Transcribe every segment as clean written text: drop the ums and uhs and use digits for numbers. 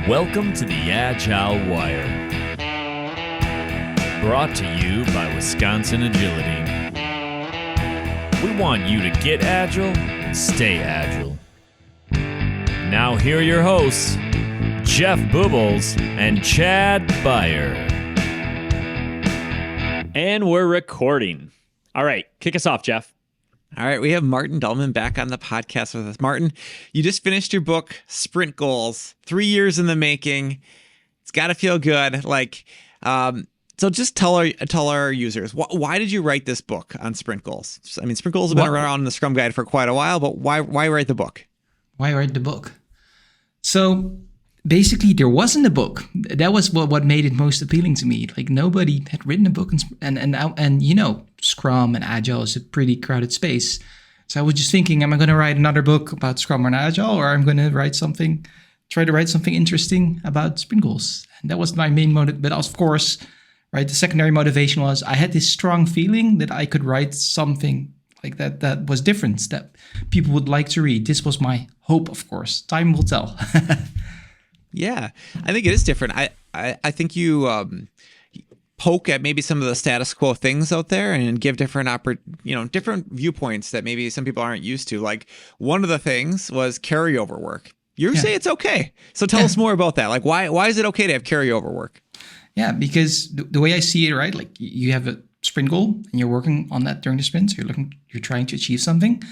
Welcome to the Agile Wire. Brought to you by Wisconsin Agility. We want you to get agile and stay agile. Now here are your hosts, Jeff Bubolz and Chad Beier. And we're recording. All right, kick us off, Jeff. All right, we have Maarten Dalmijn back on the podcast with us. Maarten, you just finished your book, Sprint Goals, 3 years in the making. It's got to feel good. So just tell our users, why did you write this book on sprint goals? I mean, sprint goals have been around in the Scrum Guide for quite a while, but why write the book? Why write the book? So basically, there wasn't a book. That was what made it most appealing to me. Like nobody had written a book, and you know, Scrum and Agile is a pretty crowded space. So I was just thinking, am I going to write another book about Scrum or Agile, or I'm going to try to write something interesting about sprint goals? And that was my main motive. But of course, right, the secondary motivation was I had this strong feeling that I could write something like that was different, that people would like to read. This was my hope, of course. Time will tell. Yeah, I think it is different. I think you poke at maybe some of the status quo things out there and give different different viewpoints that maybe some people aren't used to. Like one of the things was carryover work. You say it's okay. So tell us more about that. Like why is it okay to have carryover work? Yeah, because the way I see it, right, like you have a sprint goal and you're working on that during the sprint. So you're trying to achieve something.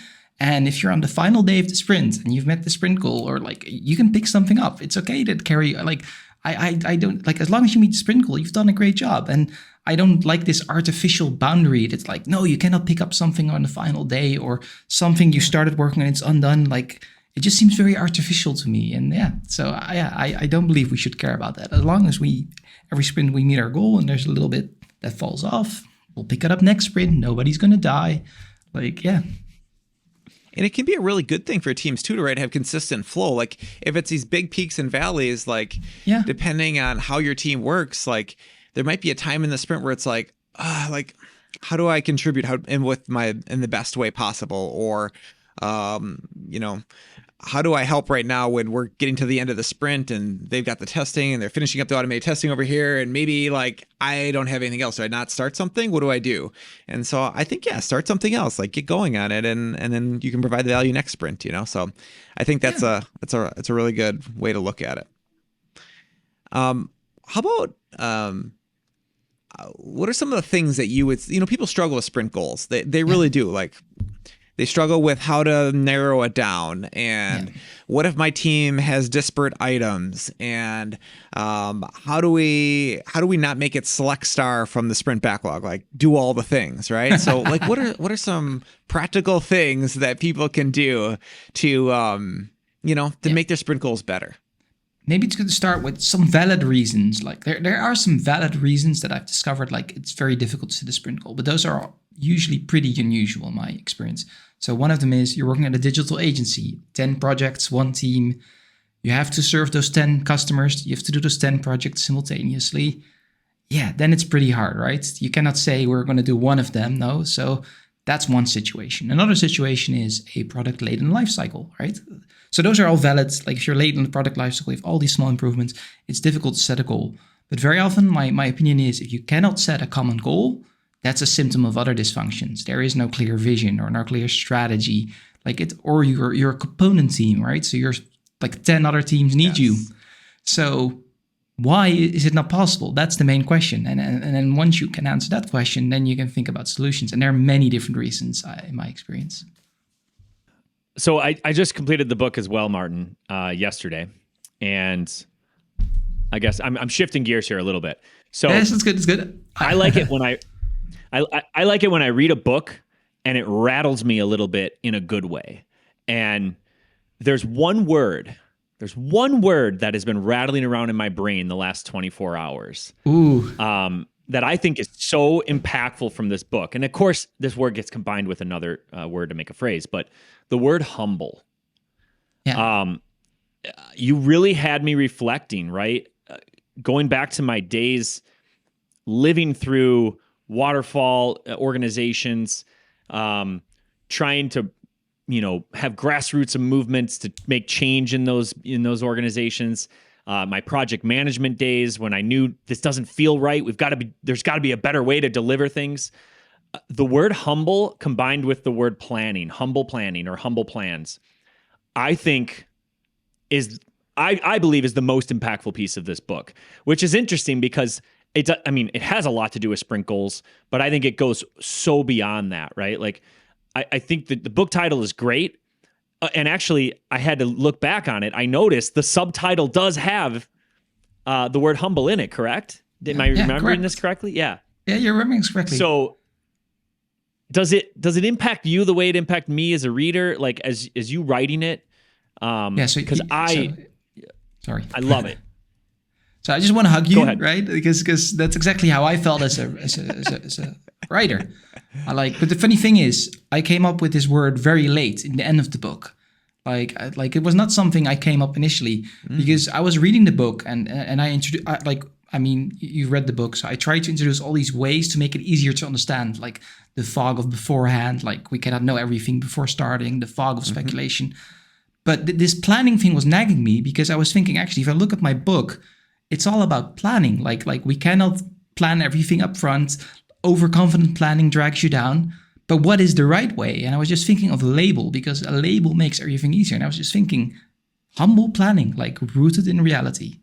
And if you're on the final day of the sprint and you've met the sprint goal, or like you can pick something up, it's okay to carry. Like I don't like, as long as you meet the sprint goal, you've done a great job. And I don't like this artificial boundary. It's like, no, you cannot pick up something on the final day, or something you started working on, it's undone. Like it just seems very artificial to me. And so I don't believe we should care about that. As long as every sprint we meet our goal and there's a little bit that falls off, we'll pick it up next sprint. Nobody's going to die. And it can be a really good thing for teams too, to have consistent flow. Like if it's these big peaks and valleys, depending on how your team works, like there might be a time in the sprint where it's like how do I contribute in the best way possible? Or, how do I help right now when we're getting to the end of the sprint and they've got the testing and they're finishing up the automated testing over here, and maybe I don't have anything else. Do I not start something? What do I do? And so I think, start something else, get going on it, and then you can provide the value next sprint, So I think that's a really good way to look at it. How about, what are some of the things that you would, people struggle with sprint goals. They really do. They struggle with how to narrow it down, and what if my team has disparate items, and how do we not make it select star from the sprint backlog, do all the things, right? So what are some practical things that people can do to make their sprint goals better? Maybe it's good to start with some valid reasons. There are some valid reasons that I've discovered, it's very difficult to set a sprint goal, but those are usually pretty unusual in my experience. So one of them is you're working at a digital agency, 10 projects, one team. You have to serve those 10 customers. You have to do those 10 projects simultaneously. Yeah, then it's pretty hard, right? You cannot say we're going to do one of them. No. So that's one situation. Another situation is a product late in the life cycle, right? So those are all valid. If you're late in the product life cycle, you have all these small improvements, it's difficult to set a goal. But very often, my opinion is if you cannot set a common goal, that's a symptom of other dysfunctions. There is no clear vision or no clear strategy, or you're a component team, right? So you're 10 other teams need you. So why is it not possible? That's the main question. And then once you can answer that question, then you can think about solutions. And there are many different reasons in my experience. So I just completed the book as well, Maarten, yesterday. And I guess I'm shifting gears here a little bit. So yes, it's good. It's good. I like it when I like it when I read a book and it rattles me a little bit in a good way. And there's one word that has been rattling around in my brain the last 24 hours. Ooh. That I think is so impactful from this book. And of course, this word gets combined with another word to make a phrase, but the word humble. Yeah. You really had me reflecting, right? Going back to my days living through waterfall organizations, trying to, have grassroots movements to make change in those organizations. my project management days when I knew this doesn't feel right. There's got to be a better way to deliver things. The word humble combined with the word planning, humble planning or humble plans, I think I believe is the most impactful piece of this book, which is interesting because it has a lot to do with sprint goals, but I think it goes so beyond that, right? Like, I think that the book title is great. And actually, I had to look back on it. I noticed the subtitle does have the word humble in it, correct? Am I remembering this correctly? Yeah. Yeah, you're remembering this correctly. So does it impact you the way it impacted me as a reader, like as you writing it? Because sorry, I love it. So I just want to hug you, right? Because that's exactly how I felt as a writer. But the funny thing is, I came up with this word very late in the end of the book. Like it was not something I came up initially because I was reading the book and I introduced you read the book, so I tried to introduce all these ways to make it easier to understand, like the fog of beforehand, like we cannot know everything before starting, the fog of speculation. But this planning thing was nagging me because I was thinking, actually, if I look at my book, it's all about planning. Like we cannot plan everything up front. Overconfident planning drags you down. But what is the right way? And I was just thinking of a label because a label makes everything easier. And I was just thinking humble planning, like rooted in reality.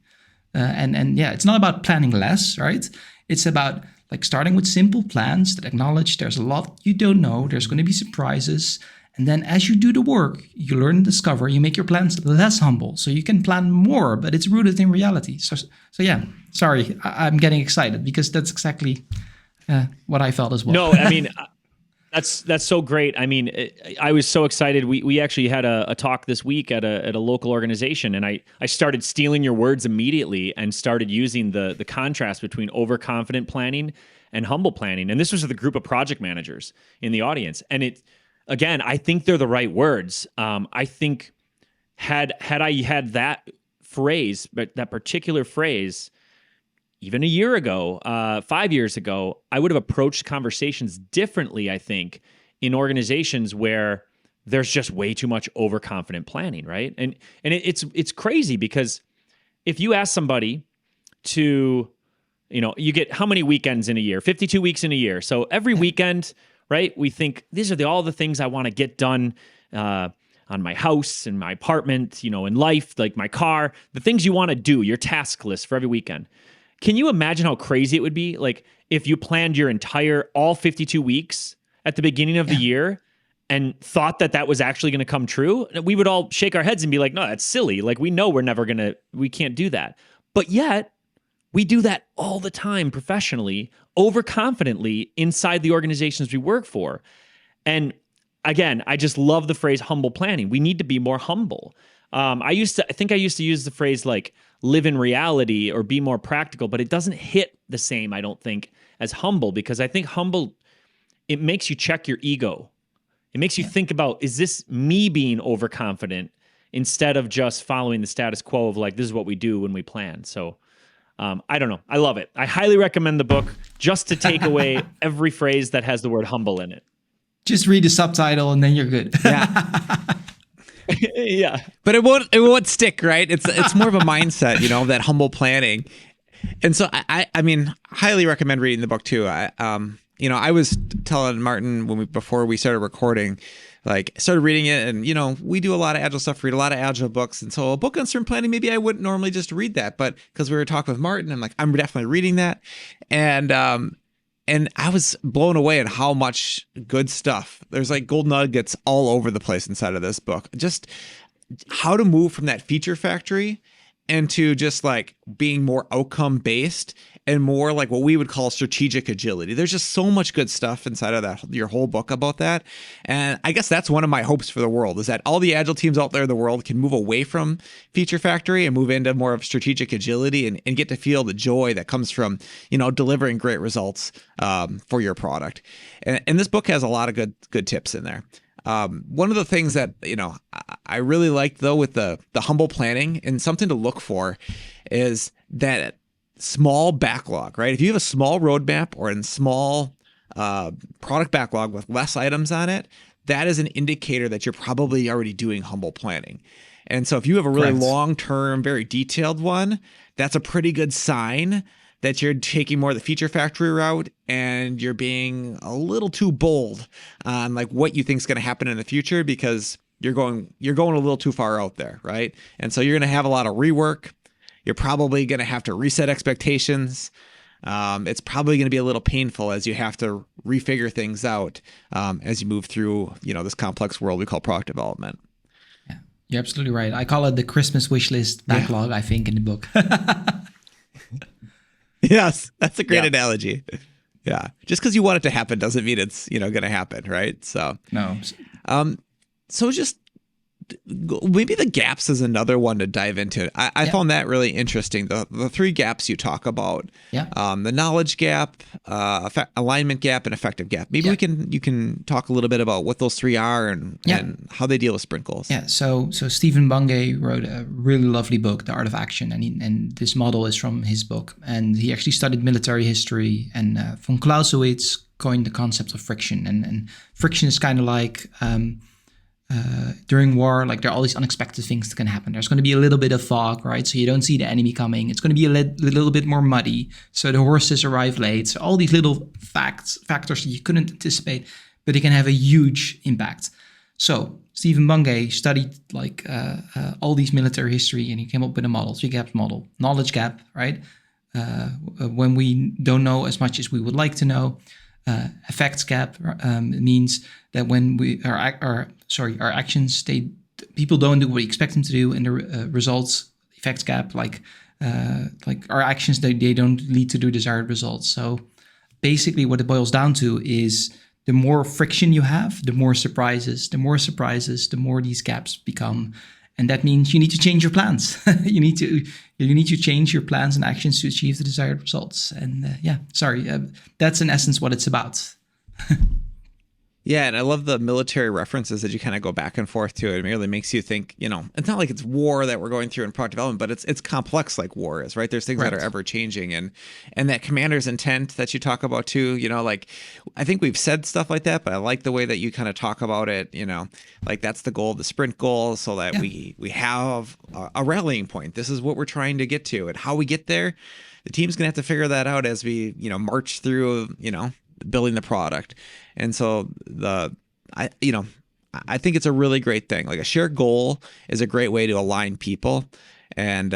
It's not about planning less, right? It's about like starting with simple plans that acknowledge there's a lot you don't know. There's going to be surprises. And then as you do the work, you learn and discover, you make your plans less humble. So you can plan more, but it's rooted in reality. So yeah, sorry, I'm getting excited because that's exactly what I felt as well. No, I mean, that's so great. I mean, I was so excited. We actually had a talk this week at a local organization, and I started stealing your words immediately and started using the contrast between overconfident planning and humble planning. And this was with a group of project managers in the audience. And again, I think they're the right words. I think had I had that phrase, but that particular phrase, even a year ago, 5 years ago, I would have approached conversations differently, I think, in organizations where there's just way too much overconfident planning, right? And it's crazy because if you ask somebody to, you get how many weekends in a year? 52 weeks in a year. So every weekend, right, we think these are all the things I want to get done on my house, in my apartment, in life, like my car, the things you want to do, your task list for every weekend. Can you imagine how crazy it would be? Like if you planned your all 52 weeks at the beginning of the year and thought that was actually going to come true, we would all shake our heads and be like, no, that's silly. Like we know we can't do that. But yet we do that all the time professionally, overconfidently inside the organizations we work for. And again, I just love the phrase humble planning. We need to be more humble. I think I used to use the phrase like live in reality or be more practical, but it doesn't hit the same, I don't think, as humble, because I think humble, it makes you check your ego. It makes you think about, is this me being overconfident instead of just following the status quo of like, this is what we do when we plan. So I don't know. I love it. I highly recommend the book just to take away every phrase that has the word humble in it. Just read the subtitle and then you're good. Yeah. Yeah, but it won't stick, right? It's more of a mindset, that humble planning. And so I mean, highly recommend reading the book too. I was telling Maarten before we started recording, like started reading it, and we do a lot of agile stuff, read a lot of agile books, and so a book on sprint planning, maybe I wouldn't normally just read that, but because we were talking with Maarten, I'm like, I'm definitely reading that, and I was blown away at how much good stuff. There's like gold nuggets all over the place inside of this book. Just how to move from that feature factory into just like being more outcome based and more like what we would call strategic agility. There's just so much good stuff inside of your whole book about that. And I guess that's one of my hopes for the world, is that all the agile teams out there in the world can move away from feature factory and move into more of strategic agility and get to feel the joy that comes from, delivering great results for your product. And this book has a lot of good tips in there. One of the things that, I really liked though with the humble planning and something to look for is that small backlog, right? If you have a small roadmap or a small product backlog with less items on it, that is an indicator that you're probably already doing humble planning. And so if you have a really Correct. long-term, very detailed one, that's a pretty good sign that you're taking more of the feature factory route and you're being a little too bold on like what you think is going to happen in the future, because you're going a little too far out there, right? And so you're going to have a lot of rework. You're probably going to have to reset expectations. It's probably going to be a little painful as you have to refigure things out as you move through, this complex world we call product development. Yeah, you're absolutely right. I call it the Christmas wish list backlog, I think, in the book. Yes, that's a great analogy. Yeah, just because you want it to happen doesn't mean it's going to happen, right? So No. So just maybe the gaps is another one to dive into. I found that really interesting. The three gaps you talk about, the knowledge gap, alignment gap, and effective gap. Maybe you can talk a little bit about what those three are and how they deal with sprint goals. Yeah. So Stephen Bungay wrote a really lovely book, The Art of Action, and this model is from his book. And he actually studied military history, and von Clausewitz coined the concept of friction. And friction is kind of like during war, like there are all these unexpected things that can happen. There's going to be a little bit of fog, right? So you don't see the enemy coming. It's going to be a little bit more muddy. So the horses arrive late. So all these little factors that you couldn't anticipate, but they can have a huge impact. So Stephen Bungay studied like all these military history, and he came up with a model, three gaps model. Knowledge gap, right? When we don't know as much as we would like to know. Effects gap means that when our actions, people don't do what we expect them to do, and the results. Effects gap, like our actions, they don't lead to the desired results. So basically, what it boils down to is the more friction you have, the more surprises. The more surprises, the more these gaps become. And that means you need to change your plans. you need to change your plans and actions to achieve the desired results. And that's in essence what it's about. Yeah, and I love the military references that you kind of go back and forth to. It really makes you think, it's not like it's war that we're going through in product development, but it's complex like war is, right? There's things that are ever changing. And that commander's intent that you talk about too, like I think we've said stuff like that, but I like the way that you kind of talk about it, like that's the goal, the sprint goal, so that we have a rallying point. This is what we're trying to get to, and how we get there. The team's going to have to figure that out as we, march through, building the product. And so I think it's a really great thing. Like a shared goal is a great way to align people, and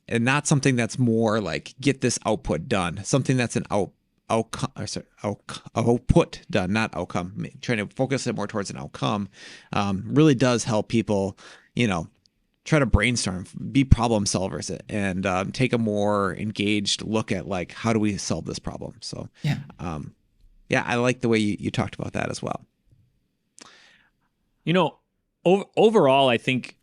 not something that's more like get this output done. Something that's an output done, not outcome. Trying to focus it more towards an outcome really does help people, try to brainstorm, be problem solvers, and take a more engaged look at like, how do we solve this problem? So I like the way you talked about that as well. Overall, I think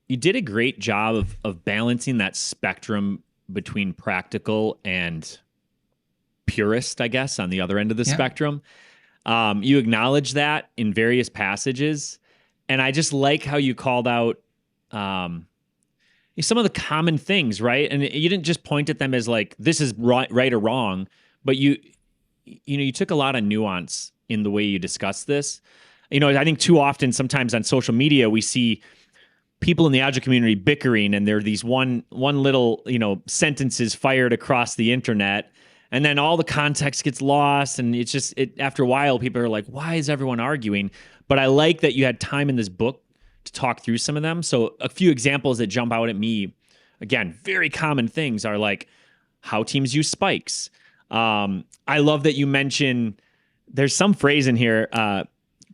you did a great job of balancing that spectrum between practical and purist, I guess, on the other end of the spectrum. You acknowledge that in various passages, and I just like how you called out some of the common things, right? And you didn't just point at them as like, this is right or wrong, but you took a lot of nuance in the way you discuss this. I think too often, sometimes on social media, we see people in the Agile community bickering, and there are these one little, sentences fired across the internet, and then all the context gets lost, and it's just, after a while, people are like, why is everyone arguing? But I like that you had time in this book to talk through some of them. So a few examples that jump out at me, again, very common things are like how teams use spikes. I love that you mention, there's some phrase in here,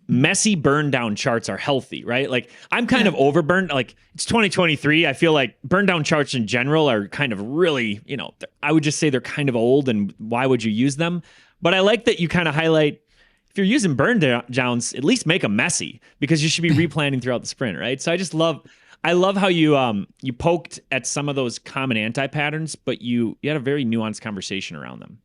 messy burn down charts are healthy, right? Like I'm kind of overburned. Like it's 2023. I feel like burn down charts in general are kind of really, I would just say they're kind of old, and why would you use them? But I like that you kind of highlight, if you're using burn downs, at least make them messy, because you should be replanning throughout the sprint, right? So I love how you poked at some of those common anti-patterns, but you had a very nuanced conversation around them.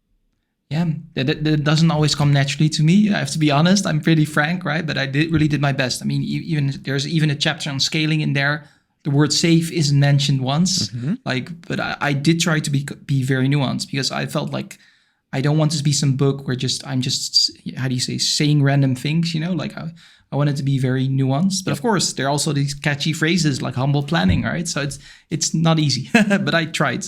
Yeah, that doesn't always come naturally to me. I have to be honest. I'm pretty frank, right? But I really did my best. I mean, there's even a chapter on scaling in there. The word safe isn't mentioned once. But I did try to be very nuanced, because I felt like I don't want this to be some book where I'm just, how do you say, saying random things, like I want it to be very nuanced. But of course, there are also these catchy phrases like humble planning, right? So it's not easy, but I tried.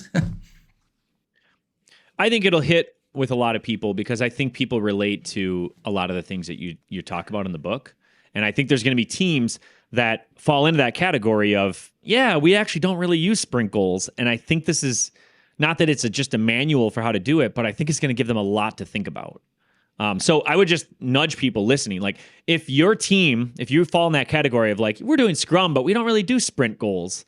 I think it'll hit with a lot of people because I think people relate to a lot of the things that you talk about in the book. And I think there's going to be teams that fall into that category of, yeah, we actually don't really use sprint goals. And I think this is not that it's just a manual for how to do it, but I think it's going to give them a lot to think about. So I would just nudge people listening. Like if your team, if you fall in that category of like, we're doing Scrum, but we don't really do sprint goals,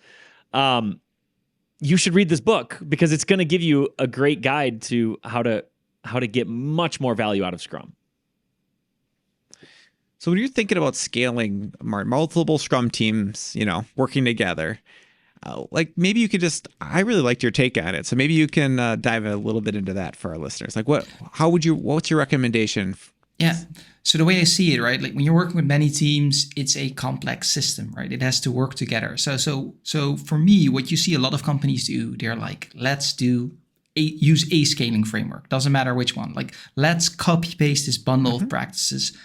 you should read this book because it's going to give you a great guide to how to get much more value out of Scrum. So when you're thinking about scaling multiple Scrum teams, working together, like maybe you could I really liked your take on it. So maybe you can dive a little bit into that for our listeners. Like what's your recommendation? Yeah. So the way I see it, right? Like when you're working with many teams, it's a complex system, right? It has to work together. So for me, what you see a lot of companies do, they're like, let's use a scaling framework. Doesn't matter which one. Like let's copy paste this bundle of practices.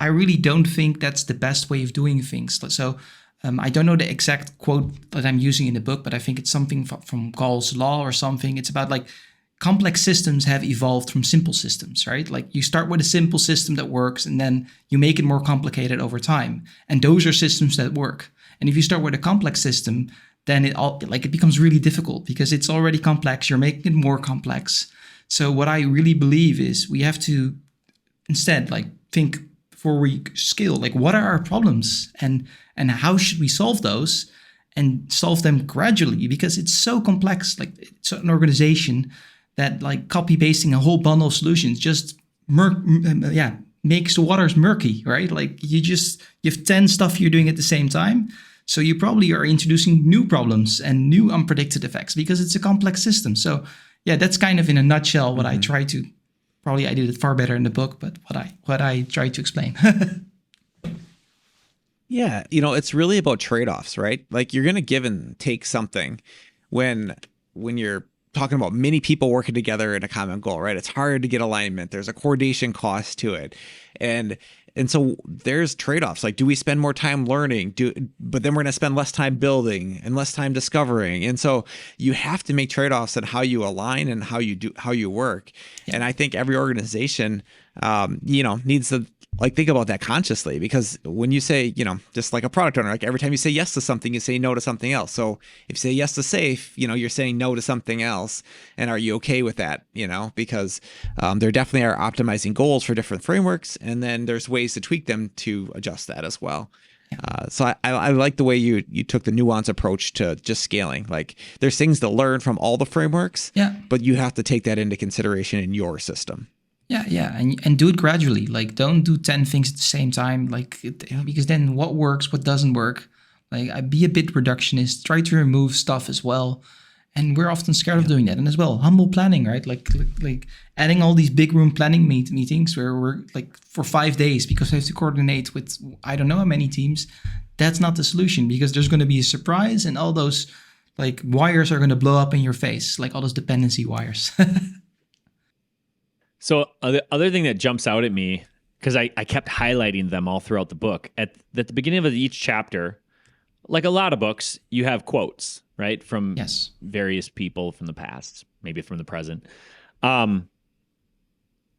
I really don't think that's the best way of doing things. So I don't know the exact quote that I'm using in the book, but I think it's something from Gall's law or something. It's about like complex systems have evolved from simple systems, right? Like you start with a simple system that works and then you make it more complicated over time. And those are systems that work. And if you start with a complex system, then it becomes really difficult because it's already complex. You're making it more complex. So what I really believe is we have to instead like think before we scale, like what are our problems and how should we solve those and solve them gradually because it's so complex. Like it's an organization that like copy pasting a whole bundle of solutions just makes the waters murky, right? Like you have 10 stuff you're doing at the same time. So you probably are introducing new problems and new unpredicted effects because it's a complex system. So yeah, that's kind of in a nutshell what I try to. Probably I did it far better in the book, but what I try to explain. Yeah, it's really about trade-offs, right? Like you're going to give and take something when you're talking about many people working together in a common goal, right? It's hard to get alignment. There's a coordination cost to it. And so there's trade-offs. Like, do we spend more time learning? But then we're going to spend less time building and less time discovering. And so you have to make trade-offs in how you align and how you work. Yeah. And I think every organization, needs to think about that consciously, because when you say, just like a product owner, like every time you say yes to something, you say no to something else. So if you say yes to safe, you're saying no to something else. And are you okay with that? Because there definitely are optimizing goals for different frameworks. And then there's ways to tweak them to adjust that as well. So I like the way you took the nuance approach to just scaling. Like there's things to learn from all the frameworks, but you have to take that into consideration in your system. Yeah, and do it gradually. Like, don't do 10 things at the same time. Because then what works, what doesn't work. Like, be a bit reductionist. Try to remove stuff as well. And we're often scared of doing that. And as well, humble planning, right? Like adding all these big room planning meetings where we're for 5 days because we have to coordinate with I don't know how many teams. That's not the solution because there's going to be a surprise and all those wires are going to blow up in your face, like all those dependency wires. So the other thing that jumps out at me, because I kept highlighting them all throughout the book, at the beginning of each chapter, like a lot of books, you have quotes, right? From various people from the past, maybe from the present.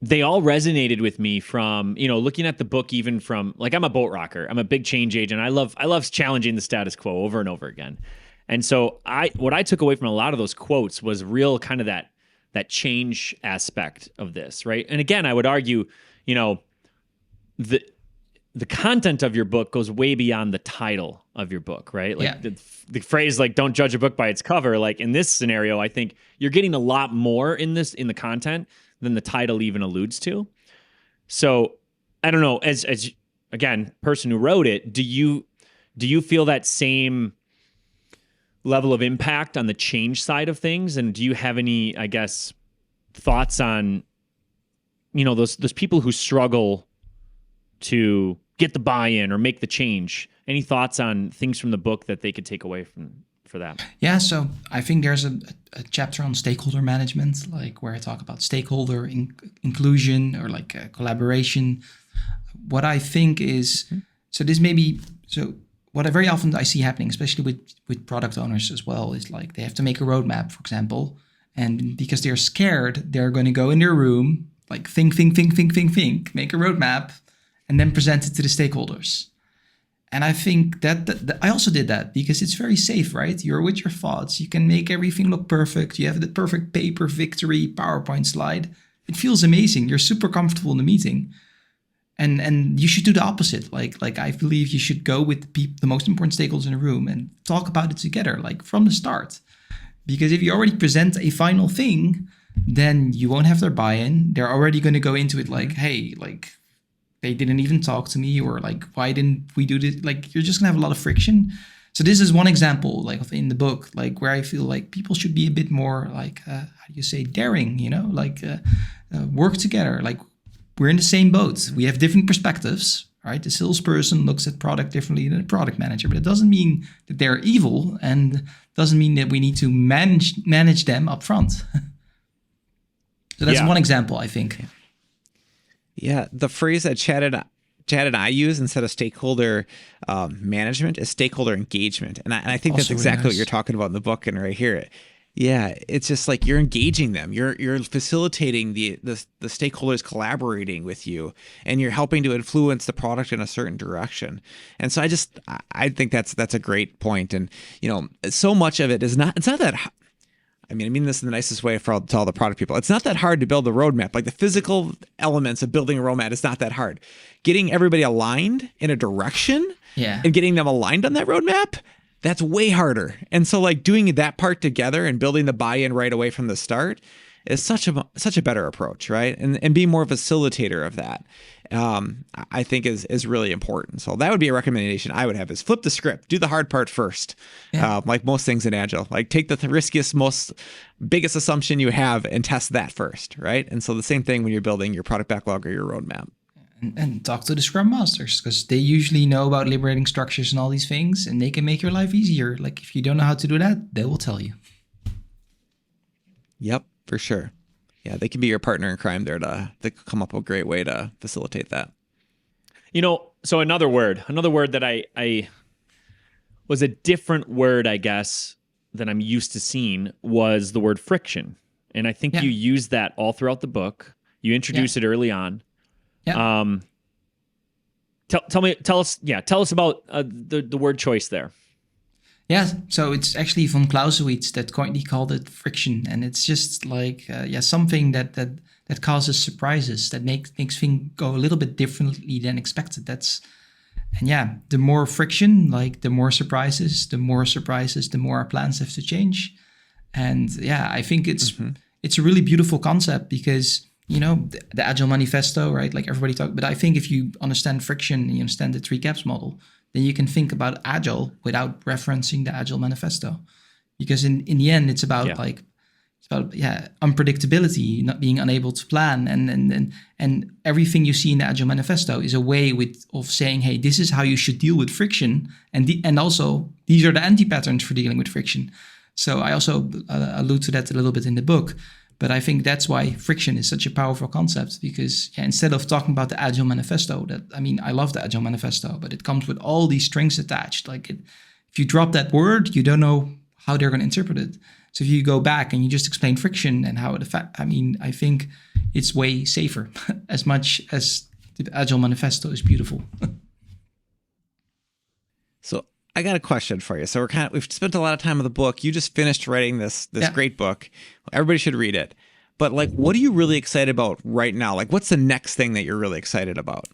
They all resonated with me from, looking at the book, even from, I'm a boat rocker. I'm a big change agent. I love challenging the status quo over and over again. And so what I took away from a lot of those quotes was real kind of that change aspect of this, right? And again, I would argue, the content of your book goes way beyond the title of your book, right? The phrase, don't judge a book by its cover. Like in this scenario, I think you're getting a lot more in the content than the title even alludes to. So I don't know, as again, person who wrote it, do you feel that same level of impact on the change side of things? And do you have any, I guess, thoughts on, those people who struggle to get the buy-in or make the change? Any thoughts on things from the book that they could take away for that? Yeah, so I think there's a chapter on stakeholder management, where I talk about stakeholder inclusion or collaboration. What I think is So this may be, so what I very often I see happening, especially with product owners as well, is like they have to make a roadmap, for example. And because they're scared, they're going to go in their room, like think, make a roadmap, and then present it to the stakeholders. And I think that I also did that because it's very safe, right? You're with your thoughts. You can make everything look perfect. You have the perfect paper victory PowerPoint slide. It feels amazing. You're super comfortable in the meeting. And you should do the opposite. Like I believe you should go with the most important stakeholders in the room and talk about it together, like from the start. Because if you already present a final thing, then you won't have their buy-in. They're already going to go into it like, hey, like, they didn't even talk to me, or like, why didn't we do this? Like, you're just gonna have a lot of friction. So this is one example, like in the book, like where I feel like people should be a bit more like, how do you say, daring, like work together. Like we're in the same boat. We have different perspectives, right? The salesperson looks at product differently than the product manager, but it doesn't mean that they're evil, and doesn't mean that we need to manage them up front. So that's one example, I think. Yeah, the phrase that Chad and I use instead of stakeholder management is stakeholder engagement, and I think that's exactly what you're talking about in the book and right here. Yeah, it's just like you're engaging them, you're facilitating the stakeholders collaborating with you, and you're helping to influence the product in a certain direction. And so I think that's a great point. And so much of it is not. It's not that. I mean this in the nicest way to all the product people. It's not that hard to build a roadmap. Like the physical elements of building a roadmap is not that hard. Getting everybody aligned in a direction and getting them aligned on that roadmap, that's way harder. And so like doing that part together and building the buy-in right away from the start is such a better approach, right? And being more of a facilitator of that, I think is really important. So that would be a recommendation I would have, is flip the script, do the hard part first. Like most things in Agile, like take the riskiest, biggest assumption you have and test that first, right? And so the same thing when you're building your product backlog or your roadmap. And talk to the Scrum Masters, because they usually know about liberating structures and all these things, and they can make your life easier. Like if you don't know how to do that, they will tell you. Yep. For sure. Yeah, they can be your partner in crime there to come up with a great way to facilitate that. So another word that I was a different word, I guess, than I'm used to seeing was the word friction. And I think you use that all throughout the book. You introduce it early on. Yeah. Tell us about the word choice there. Yeah, so it's actually von Clausewitz that he called it friction, and it's just like something that causes surprises, that makes things go a little bit differently than expected. The more friction, like the more surprises, the more our plans have to change. And I think it's a really beautiful concept because the Agile Manifesto, right? Like everybody talks, but I think if you understand friction and you understand the 3 gaps model, then you can think about Agile without referencing the Agile Manifesto. Because in the end, it's about unpredictability, not being unable to plan. And everything you see in the Agile Manifesto is a way of saying, hey, this is how you should deal with friction. And also, these are the anti-patterns for dealing with friction. So I also allude to that a little bit in the book. But I think that's why friction is such a powerful concept, because instead of talking about the Agile Manifesto, I love the Agile Manifesto, but it comes with all these strings attached. Like if you drop that word, you don't know how they're going to interpret it. So if you go back and you just explain friction and how it affects, I think it's way safer as much as the Agile Manifesto is beautiful. So I got a question for you. So we've spent a lot of time on the book. You just finished writing this great book. Everybody should read it. But like, what are you really excited about right now? Like, what's the next thing that you're really excited about?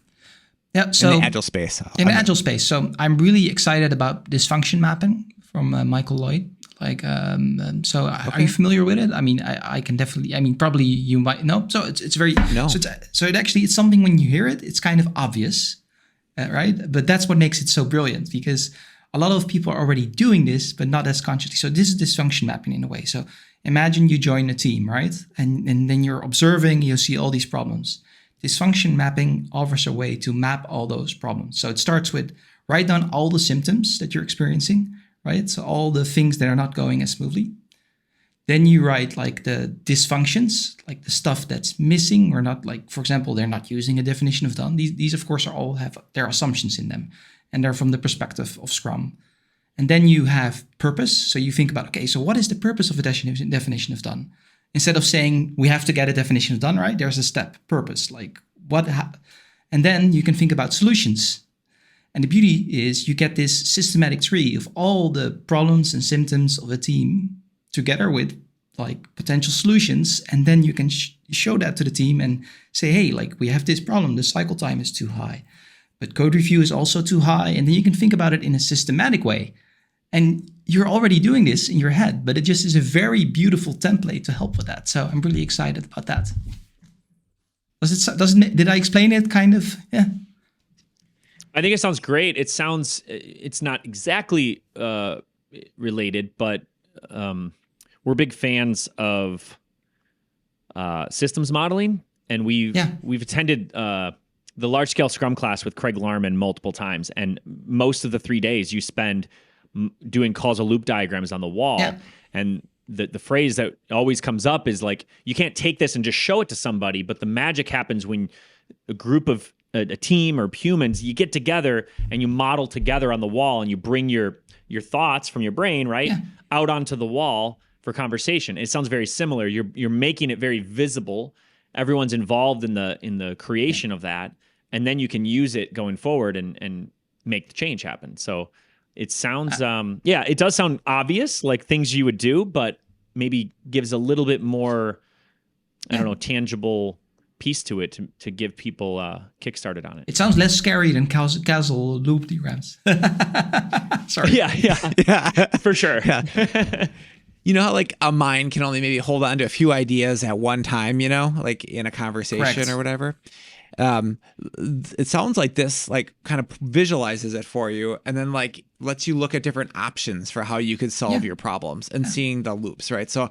Yeah, so in the Agile space. Agile space. So I'm really excited about Dysfunction Mapping from Michael Lloyd. Like, are you familiar with it? I can definitely. Probably you might know. So it's very no. So it's something when you hear it, it's kind of obvious, right? But that's what makes it so brilliant, because a lot of people are already doing this, but not as consciously. So this is dysfunction mapping in a way. So imagine you join a team, right? And then you're observing, you see all these problems. Dysfunction mapping offers a way to map all those problems. So it starts with write down all the symptoms that you're experiencing, right? So all the things that are not going as smoothly. Then you write like the dysfunctions, like the stuff that's missing or not. Like, for example, they're not using a definition of done. These of course, are all have their assumptions in them, and they're from the perspective of Scrum. And then you have purpose. So you think about, okay, so what is the purpose of a definition of done? Instead of saying we have to get a definition of done, right? There's a step, purpose, like what, and then you can think about solutions. And the beauty is you get this systematic tree of all the problems and symptoms of a team together with like potential solutions. And then you can show that to the team and say, hey, like we have this problem. The cycle time is too high, but code review is also too high. And then you can think about it in a systematic way. And you're already doing this in your head, but it just is a very beautiful template to help with that. So I'm really excited about that. Did I explain it kind of? Yeah. I think it sounds great. It's not exactly related, but we're big fans of systems modeling, and we've attended the large scale Scrum class with Craig Larman multiple times, and most of the 3 days you spend doing causal loop diagrams on the wall. Yeah. And the phrase that always comes up is like, you can't take this and just show it to somebody, but the magic happens when a group of a team or humans, you get together and you model together on the wall, and you bring your thoughts from your brain, right, out onto the wall for conversation. It sounds very similar. You're making it very visible. Everyone's involved in the creation of that, and then you can use it going forward and make the change happen. So it sounds, it does sound obvious, like things you would do, but maybe gives a little bit more, I don't know, tangible piece to it to give people kickstarted on it. It sounds less scary than causal loop diagrams. Sorry. Yeah, for sure. Yeah. You know how like a mind can only maybe hold on to a few ideas at one time, you know, like in a conversation Correct. or whatever. It sounds like this like kind of visualizes it for you, and then like lets you look at different options for how you could solve your problems and seeing the loops, right? So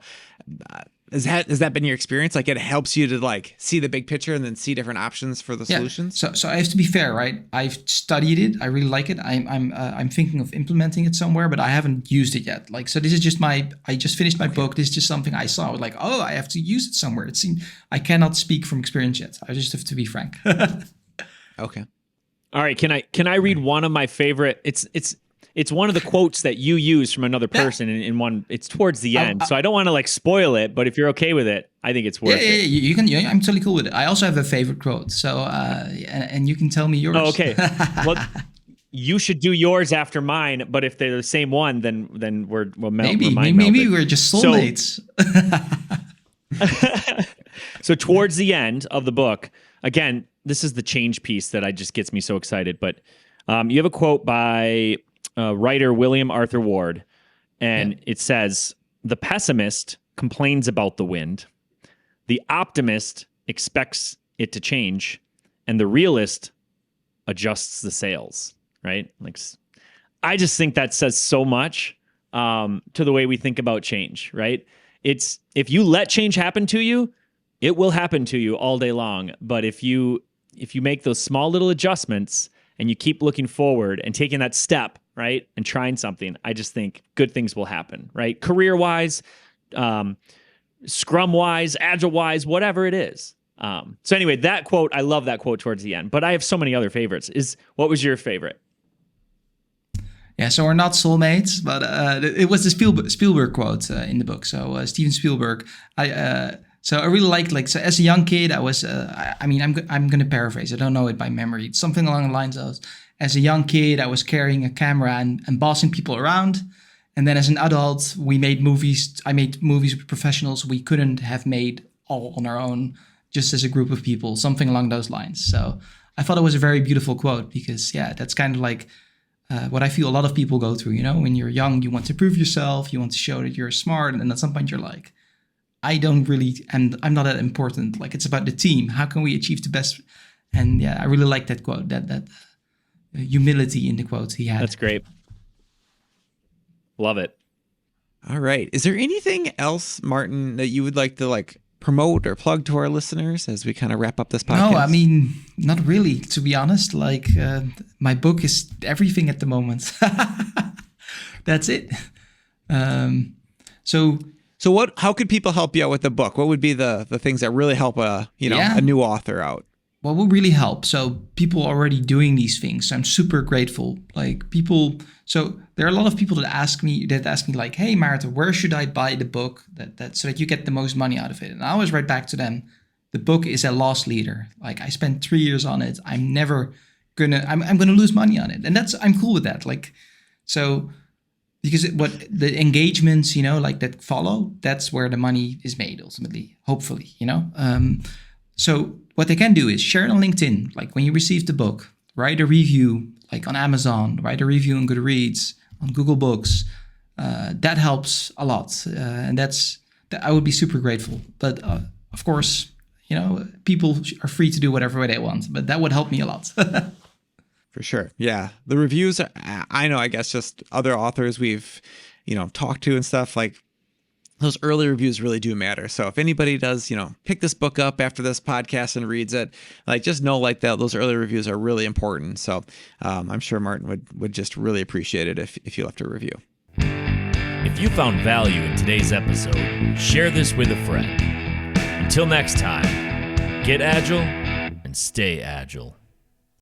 has that been your experience? Like it helps you to like see the big picture and then see different options for the solutions? So I have to be fair, right? I've studied it. I really like it. I'm thinking of implementing it somewhere, but I haven't used it yet. Like, so this is just I just finished my book. This is just something I saw. Like, oh, I have to use it somewhere. It seemed I cannot speak from experience yet. I just have to be frank. Okay. All right. Can I read one of my favorite? It's one of the quotes that you use from another person in one. It's towards the end, so I don't want to like spoil it. But if you're okay with it, I think it's worth it. Yeah, you can. Yeah, I'm totally cool with it. I also have a favorite quote. So and you can tell me yours. Oh, okay. Well, you should do yours after mine. But if they're the same one, then we'll melt. Maybe we're just soulmates. So towards the end of the book, again, this is the change piece that just gets me so excited. But you have a quote by writer William Arthur Ward, and it says, "The pessimist complains about the wind, the optimist expects it to change, and the realist adjusts the sails." Right? Like, I just think that says so much to the way we think about change. Right? It's if you let change happen to you, it will happen to you all day long. But if you make those small little adjustments and you keep looking forward and taking that step, right, and trying something, I just think good things will happen, right? Career-wise, Scrum-wise, Agile-wise, whatever it is. So anyway, that quote, I love that quote towards the end, but I have so many other favorites. What was your favorite? Yeah, so we're not soulmates, but it was the Spielberg quote in the book. So Steven Spielberg, so I really liked, so as a young kid, I was, I'm going to paraphrase. I don't know it by memory. It's something along the lines of, as a young kid, I was carrying a camera and bossing people around. And then as an adult, we made movies. I made movies with professionals we couldn't have made all on our own, just as a group of people, something along those lines. So I thought it was a very beautiful quote because, that's kind of like what I feel a lot of people go through. You know, when you're young, you want to prove yourself, you want to show that you're smart. And then at some point you're like, I don't really, and I'm not that important. Like, it's about the team. How can we achieve the best? And I really like that quote, that humility in the quote he had. That's great. Love it. All right. Is there anything else, Maarten, that you would like to like promote or plug to our listeners as we kind of wrap up this podcast? No, I mean, not really, to be honest. Like, my book is everything at the moment. That's it. So So how could people help you out with the book? What would be the things that really help a new author out? What will really help? So people already doing these things. So I'm super grateful. Like people, so there are a lot of people that ask me like, hey Maarten, where should I buy the book that so that you get the most money out of it? And I always write back to them, the book is a loss leader. Like I spent 3 years on it. I'm gonna lose money on it. And I'm cool with that. Like, so because what the engagements, like that follow, that's where the money is made ultimately, hopefully, So what they can do is share it on LinkedIn. Like when you receive the book, write a review, like on Amazon, write a review on Goodreads, on Google Books. That helps a lot. And I would be super grateful. But of course, people are free to do whatever way they want, but that would help me a lot. For sure. Yeah. The reviews, I know, I guess just other authors we've, talked to and stuff, like those early reviews really do matter. So if anybody does, pick this book up after this podcast and reads it, like just know like that those early reviews are really important. So I'm sure Maarten would just really appreciate it if you left a review. If you found value in today's episode, share this with a friend. Until next time, get agile and stay agile.